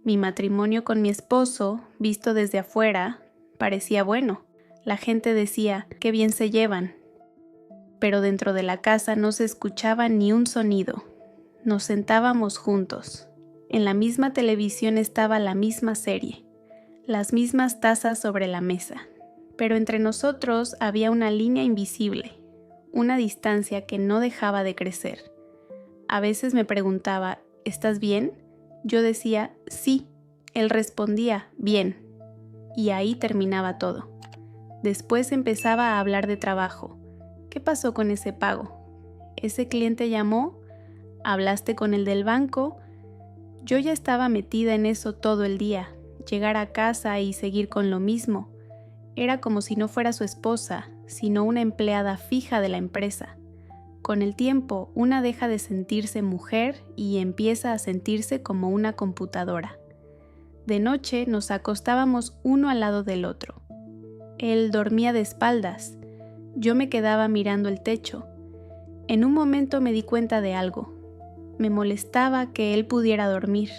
Mi matrimonio con mi esposo, visto desde afuera, parecía bueno. La gente decía, qué bien se llevan. Pero dentro de la casa no se escuchaba ni un sonido. Nos sentábamos juntos. En la misma televisión estaba la misma serie, las mismas tazas sobre la mesa. Pero entre nosotros había una línea invisible, una distancia que no dejaba de crecer. A veces me preguntaba, ¿estás bien? Yo decía, sí. Él respondía, bien. Y ahí terminaba todo. Después empezaba a hablar de trabajo. ¿Qué pasó con ese pago? ¿Ese cliente llamó? ¿Hablaste con el del banco? Yo ya estaba metida en eso todo el día. Llegar a casa y seguir con lo mismo. Era como si no fuera su esposa, sino una empleada fija de la empresa. Con el tiempo, una deja de sentirse mujer y empieza a sentirse como una computadora. De noche nos acostábamos uno al lado del otro. Él dormía de espaldas. Yo me quedaba mirando el techo. En un momento me di cuenta de algo. Me molestaba que él pudiera dormir,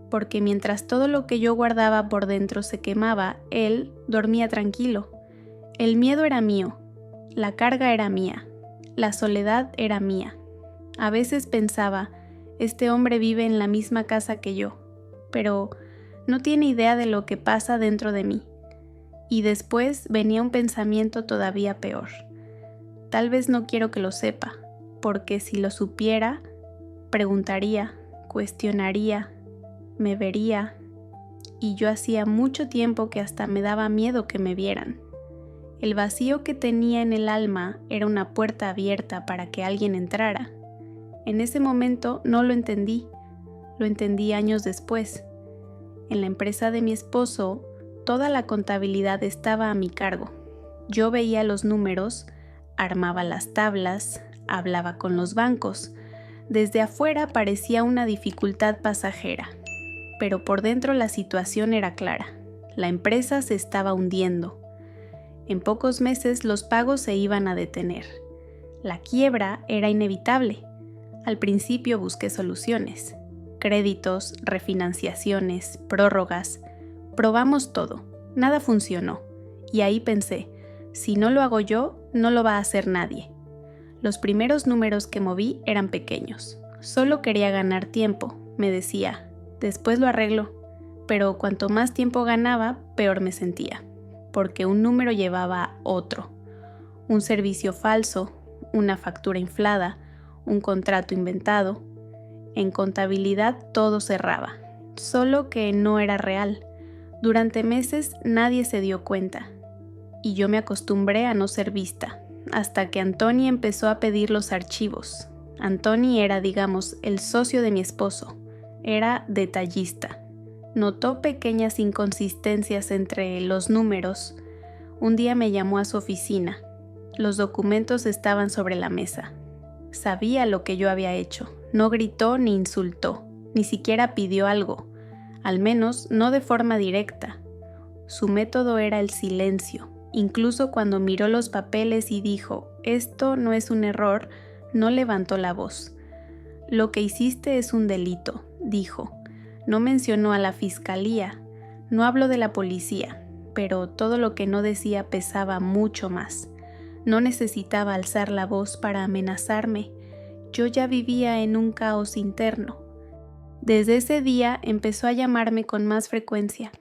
porque mientras todo lo que yo guardaba por dentro se quemaba, él dormía tranquilo. El miedo era mío, la carga era mía, la soledad era mía. A veces pensaba, este hombre vive en la misma casa que yo, pero no tiene idea de lo que pasa dentro de mí. Y después venía un pensamiento todavía peor. Tal vez no quiero que lo sepa, porque si lo supiera, preguntaría, cuestionaría, me vería, y yo hacía mucho tiempo que hasta me daba miedo que me vieran. El vacío que tenía en el alma era una puerta abierta para que alguien entrara. En ese momento no lo entendí años después. En la empresa de mi esposo, toda la contabilidad estaba a mi cargo. Yo veía los números, armaba las tablas, hablaba con los bancos. Desde afuera parecía una dificultad pasajera, pero por dentro la situación era clara. La empresa se estaba hundiendo. En pocos meses los pagos se iban a detener. La quiebra era inevitable. Al principio busqué soluciones. Créditos, refinanciaciones, prórrogas. Probamos todo. Nada funcionó. Y ahí pensé, si no lo hago yo, no lo va a hacer nadie. Los primeros números que moví eran pequeños. Solo quería ganar tiempo, me decía. Después lo arreglo. Pero cuanto más tiempo ganaba, peor me sentía. Porque un número llevaba a otro. Un servicio falso, una factura inflada, un contrato inventado. En contabilidad todo cerraba. Solo que no era real. Durante meses nadie se dio cuenta. Y yo me acostumbré a no ser vista. Hasta que Antoni empezó a pedir los archivos. Antoni era, digamos, el socio de mi esposo. Era detallista. Notó pequeñas inconsistencias entre los números. Un día me llamó a su oficina. Los documentos estaban sobre la mesa. Sabía lo que yo había hecho. No gritó ni insultó. Ni siquiera pidió algo. Al menos no de forma directa. Su método era el silencio. Incluso cuando miró los papeles y dijo, esto no es un error, no levantó la voz. Lo que hiciste es un delito, dijo. No mencionó a la fiscalía, no habló de la policía, pero todo lo que no decía pesaba mucho más. No necesitaba alzar la voz para amenazarme. Yo ya vivía en un caos interno. Desde ese día empezó a llamarme con más frecuencia,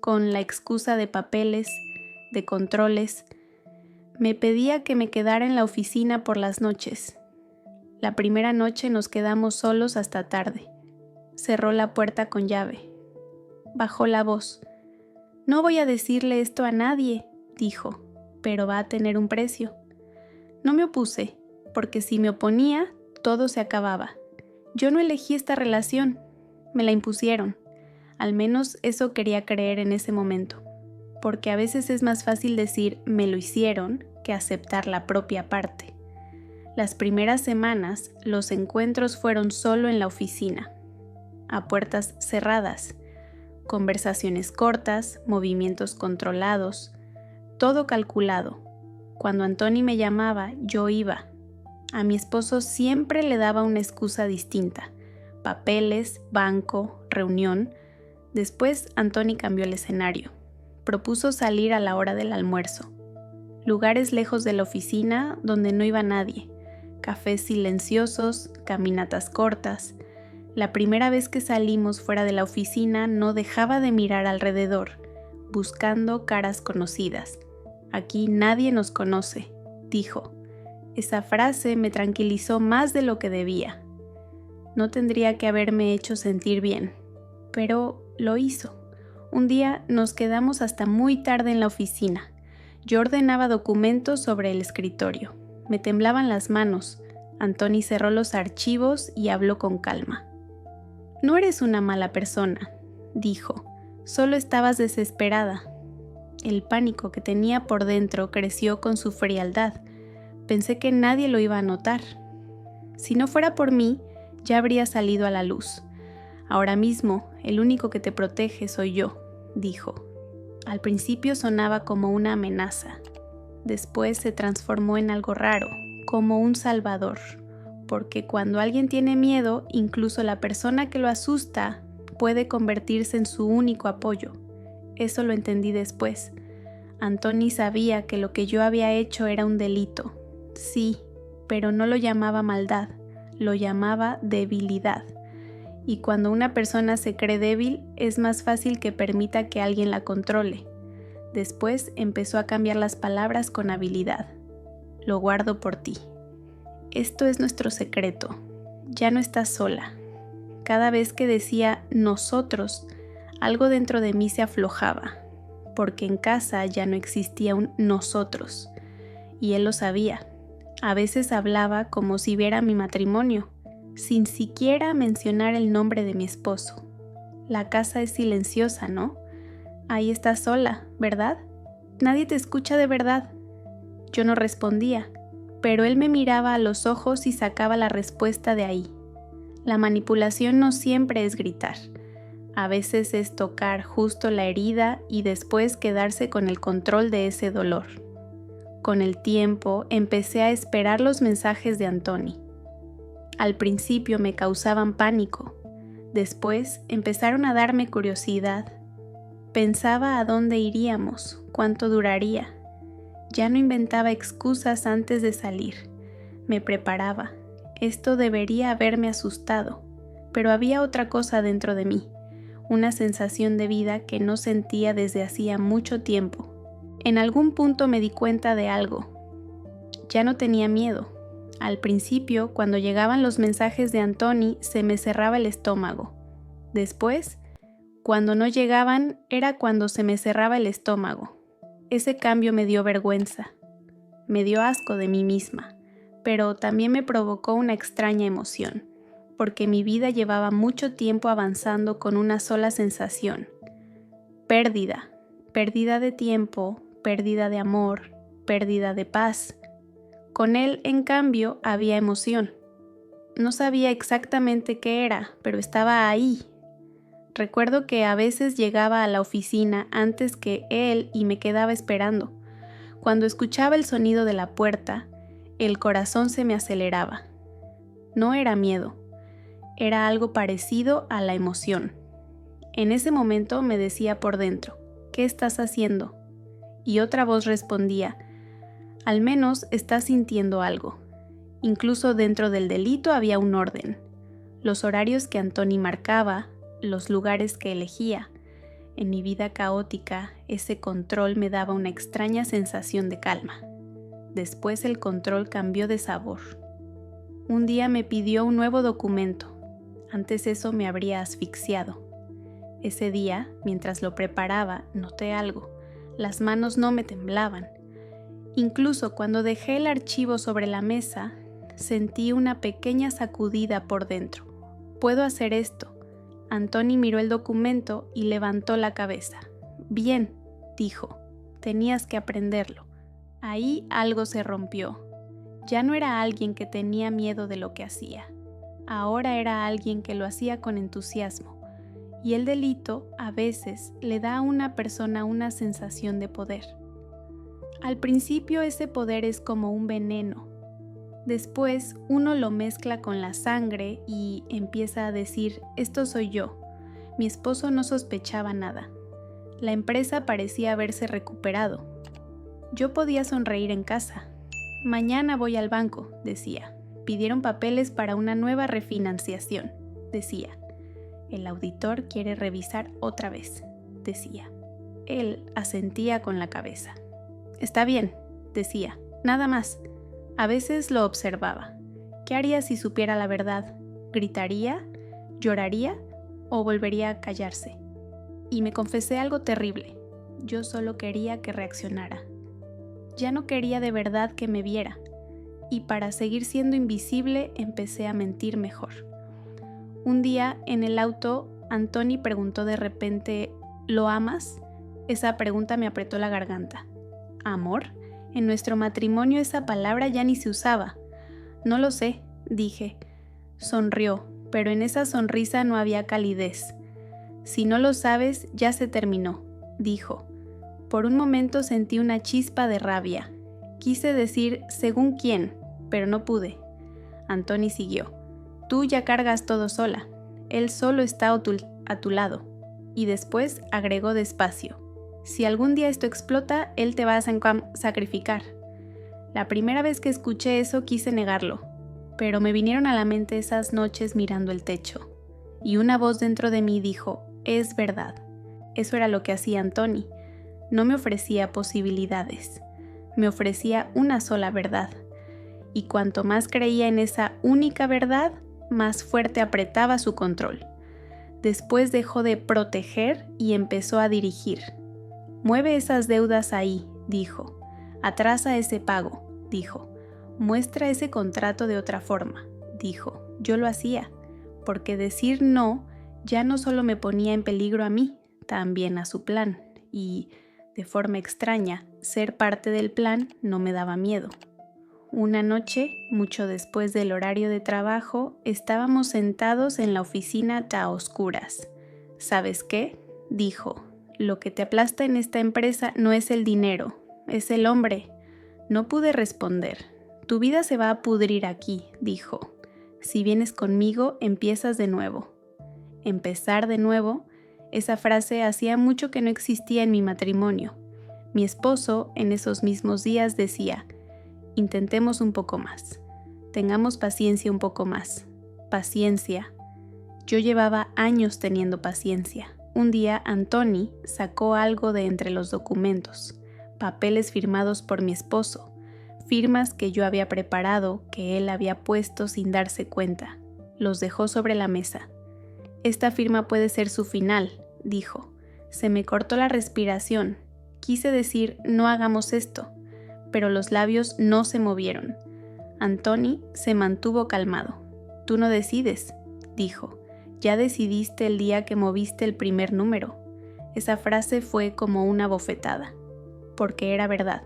con la excusa de papeles, de controles. Me pedía que me quedara en la oficina por las noches. La primera noche nos quedamos solos hasta tarde. Cerró la puerta con llave. Bajó la voz. No voy a decirle esto a nadie, dijo, pero va a tener un precio. No me opuse, porque si me oponía, todo se acababa. Yo no elegí esta relación, me la impusieron. Al menos eso quería creer en ese momento. Porque a veces es más fácil decir me lo hicieron que aceptar la propia parte. Las primeras semanas, los encuentros fueron solo en la oficina, a puertas cerradas, conversaciones cortas, movimientos controlados, todo calculado. Cuando Antoni me llamaba, yo iba. A mi esposo siempre le daba una excusa distinta, papeles, banco, reunión. Después, Antoni cambió el escenario. Propuso salir a la hora del almuerzo. Lugares lejos de la oficina donde no iba nadie. Cafés silenciosos, caminatas cortas. La primera vez que salimos fuera de la oficina no dejaba de mirar alrededor, buscando caras conocidas. Aquí nadie nos conoce, dijo. Esa frase me tranquilizó más de lo que debía. No tendría que haberme hecho sentir bien, pero lo hizo. Un día nos quedamos hasta muy tarde en la oficina. Yo ordenaba documentos sobre el escritorio. Me temblaban las manos. Antoni cerró los archivos y habló con calma. No eres una mala persona, dijo. Solo estabas desesperada. El pánico que tenía por dentro creció con su frialdad. Pensé que nadie lo iba a notar. Si no fuera por mí, ya habría salido a la luz. Ahora mismo, el único que te protege soy yo, dijo. Al principio sonaba como una amenaza. Después se transformó en algo raro, como un salvador. Porque cuando alguien tiene miedo, incluso la persona que lo asusta puede convertirse en su único apoyo. Eso lo entendí después. Antoni sabía que lo que yo había hecho era un delito. Sí, pero no lo llamaba maldad, lo llamaba debilidad. Y cuando una persona se cree débil, es más fácil que permita que alguien la controle. Después empezó a cambiar las palabras con habilidad. Lo guardo por ti. Esto es nuestro secreto. Ya no estás sola. Cada vez que decía nosotros, algo dentro de mí se aflojaba, porque en casa ya no existía un nosotros. Y él lo sabía. A veces hablaba como si viera mi matrimonio, sin siquiera mencionar el nombre de mi esposo. La casa es silenciosa, ¿no? Ahí estás sola, ¿verdad? Nadie te escucha de verdad. Yo no respondía, pero él me miraba a los ojos y sacaba la respuesta de ahí. La manipulación no siempre es gritar. A veces es tocar justo la herida y después quedarse con el control de ese dolor. Con el tiempo empecé a esperar los mensajes de Antoni. Al principio me causaban pánico. Después empezaron a darme curiosidad. Pensaba a dónde iríamos, cuánto duraría. Ya no inventaba excusas antes de salir. Me preparaba. Esto debería haberme asustado, pero había otra cosa dentro de mí, una sensación de vida que no sentía desde hacía mucho tiempo. En algún punto me di cuenta de algo. Ya no tenía miedo. Al principio, cuando llegaban los mensajes de Antoni, se me cerraba el estómago. Después, cuando no llegaban, era cuando se me cerraba el estómago. Ese cambio me dio vergüenza. Me dio asco de mí misma, pero también me provocó una extraña emoción, porque mi vida llevaba mucho tiempo avanzando con una sola sensación. Pérdida de tiempo, pérdida de amor, pérdida de paz. Con él, en cambio, había emoción. No sabía exactamente qué era, pero estaba ahí. Recuerdo que a veces llegaba a la oficina antes que él y me quedaba esperando. Cuando escuchaba el sonido de la puerta, el corazón se me aceleraba. No era miedo, era algo parecido a la emoción. En ese momento me decía por dentro, ¿qué estás haciendo? Y otra voz respondía, al menos estás sintiendo algo. Incluso dentro del delito había un orden. Los horarios que Antoni marcaba, los lugares que elegía. En mi vida caótica, ese control me daba una extraña sensación de calma. Después el control cambió de sabor. Un día me pidió un nuevo documento. Antes eso me habría asfixiado. Ese día, mientras lo preparaba, noté algo. Las manos no me temblaban. Incluso cuando dejé el archivo sobre la mesa, sentí una pequeña sacudida por dentro. ¿Puedo hacer esto? Antoni miró el documento y levantó la cabeza. Bien, dijo, tenías que aprenderlo. Ahí algo se rompió. Ya no era alguien que tenía miedo de lo que hacía. Ahora era alguien que lo hacía con entusiasmo. Y el delito, a veces, le da a una persona una sensación de poder. Al principio ese poder es como un veneno. Después uno lo mezcla con la sangre y empieza a decir, esto soy yo. Mi esposo no sospechaba nada. La empresa parecía haberse recuperado. Yo podía sonreír en casa. Mañana voy al banco, decía. Pidieron papeles para una nueva refinanciación, decía. El auditor quiere revisar otra vez, decía. Él asentía con la cabeza. Está bien, decía, nada más. A veces lo observaba. ¿Qué haría si supiera la verdad? ¿Gritaría? ¿Lloraría? ¿O volvería a callarse? Y me confesé algo terrible. Yo solo quería que reaccionara. Ya no quería de verdad que me viera. Y para seguir siendo invisible empecé a mentir mejor. Un día en el auto, Antoni preguntó de repente, ¿lo amas? Esa pregunta me apretó la garganta. ¿Amor? En nuestro matrimonio esa palabra ya ni se usaba. No lo sé, dije. Sonrió, pero en esa sonrisa no había calidez. Si no lo sabes, ya se terminó, dijo. Por un momento sentí una chispa de rabia. Quise decir según quién, pero no pude. Antoni siguió. Tú ya cargas todo sola. Él solo está a tu lado. Y después agregó despacio. Si algún día esto explota, él te va a sacrificar. La primera vez que escuché eso quise negarlo, pero me vinieron a la mente esas noches mirando el techo. Y una voz dentro de mí dijo, es verdad. Eso era lo que hacía Antoni. No me ofrecía posibilidades. Me ofrecía una sola verdad. Y cuanto más creía en esa única verdad, más fuerte apretaba su control. Después dejó de proteger y empezó a dirigir. Mueve esas deudas ahí, dijo. Atrasa ese pago, dijo. Muestra ese contrato de otra forma, dijo. Yo lo hacía, porque decir no ya no solo me ponía en peligro a mí, también a su plan. Y, de forma extraña, ser parte del plan no me daba miedo. Una noche, mucho después del horario de trabajo, estábamos sentados en la oficina a oscuras. ¿Sabes qué? Dijo. Lo que te aplasta en esta empresa no es el dinero, es el hombre. No pude responder. Tu vida se va a pudrir aquí, dijo. Si vienes conmigo, empiezas de nuevo. Empezar de nuevo, esa frase hacía mucho que no existía en mi matrimonio. Mi esposo, en esos mismos días, decía, intentemos un poco más. Tengamos paciencia un poco más. Paciencia. Yo llevaba años teniendo paciencia. Un día Antoni sacó algo de entre los documentos, papeles firmados por mi esposo, firmas que yo había preparado, que él había puesto sin darse cuenta. Los dejó sobre la mesa. Esta firma puede ser su final, dijo. Se me cortó la respiración. Quise decir, no hagamos esto, pero los labios no se movieron. Antoni se mantuvo calmado. Tú no decides, dijo. Ya decidiste el día que moviste el primer número. Esa frase fue como una bofetada, porque era verdad.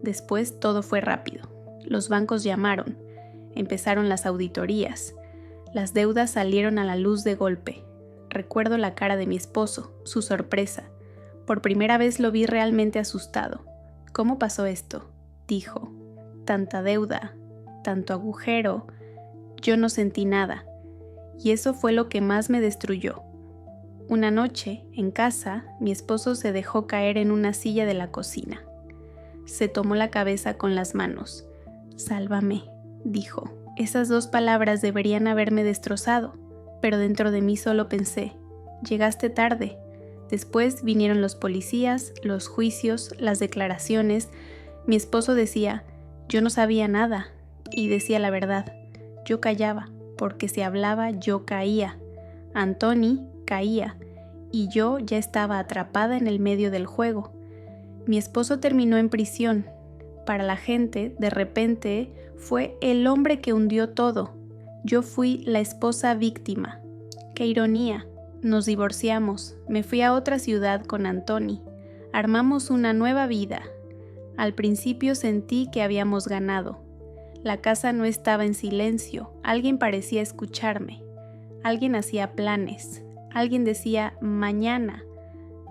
Después todo fue rápido. Los bancos llamaron. Empezaron las auditorías. Las deudas salieron a la luz de golpe. Recuerdo la cara de mi esposo, su sorpresa. Por primera vez lo vi realmente asustado. ¿Cómo pasó esto?, dijo. Tanta deuda, tanto agujero. Yo no sentí nada. Y eso fue lo que más me destruyó. Una noche, en casa, mi esposo se dejó caer en una silla de la cocina. Se tomó la cabeza con las manos. Sálvame, dijo. Esas 2 palabras deberían haberme destrozado, pero dentro de mí solo pensé, llegaste tarde. Después vinieron los policías, los juicios, las declaraciones. Mi esposo decía, yo no sabía nada, y decía la verdad. Yo callaba, porque si hablaba yo caía. Antoni caía, y yo ya estaba atrapada en el medio del juego. Mi esposo terminó en prisión. Para la gente, de repente, fue el hombre que hundió todo. Yo fui la esposa víctima. ¡Qué ironía! Nos divorciamos. Me fui a otra ciudad con Antoni. Armamos una nueva vida. Al principio sentí que habíamos ganado. La casa no estaba en silencio. Alguien parecía escucharme. Alguien hacía planes. Alguien decía mañana.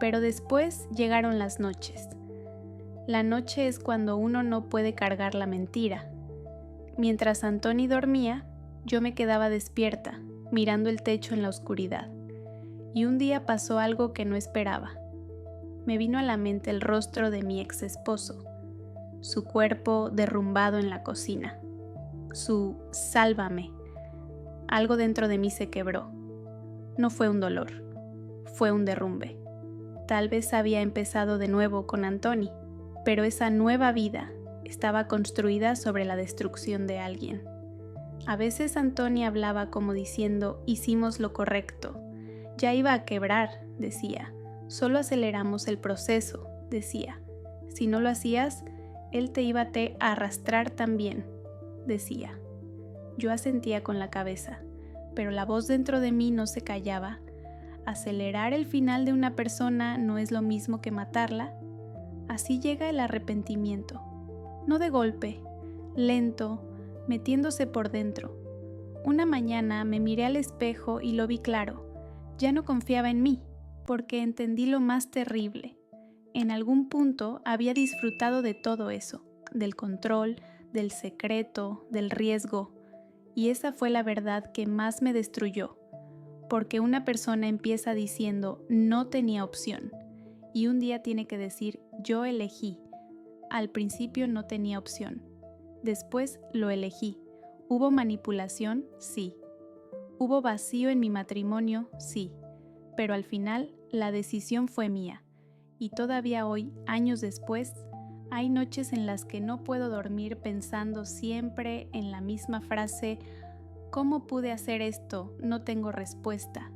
Pero después llegaron las noches. La noche es cuando uno no puede cargar la mentira. Mientras Antoni dormía, yo me quedaba despierta, mirando el techo en la oscuridad. Y un día pasó algo que no esperaba. Me vino a la mente el rostro de mi ex esposo, su cuerpo derrumbado en la cocina, su "sálvame". Algo dentro de mí se quebró. No fue un dolor, fue un derrumbe. Tal vez había empezado de nuevo con Antoni, pero esa nueva vida estaba construida sobre la destrucción de alguien. A veces Antoni hablaba como diciendo, hicimos lo correcto. Ya iba a quebrar, decía. Solo aceleramos el proceso, decía. Si no lo hacías, él te iba a arrastrar también, decía. Yo asentía con la cabeza, pero la voz dentro de mí no se callaba. ¿Acelerar el final de una persona no es lo mismo que matarla? Así llega el arrepentimiento. No de golpe, lento, metiéndose por dentro. Una mañana me miré al espejo y lo vi claro. Ya no confiaba en mí, porque entendí lo más terrible. En algún punto había disfrutado de todo eso, del control, del secreto, del riesgo, y esa fue la verdad que más me destruyó, porque una persona empieza diciendo no tenía opción, y un día tiene que decir yo elegí. Al principio no tenía opción, después lo elegí. ¿Hubo manipulación? Sí. ¿Hubo vacío en mi matrimonio? Sí. Pero al final la decisión fue mía. Y todavía hoy, años después, hay noches en las que no puedo dormir pensando siempre en la misma frase: ¿cómo pude hacer esto? No tengo respuesta.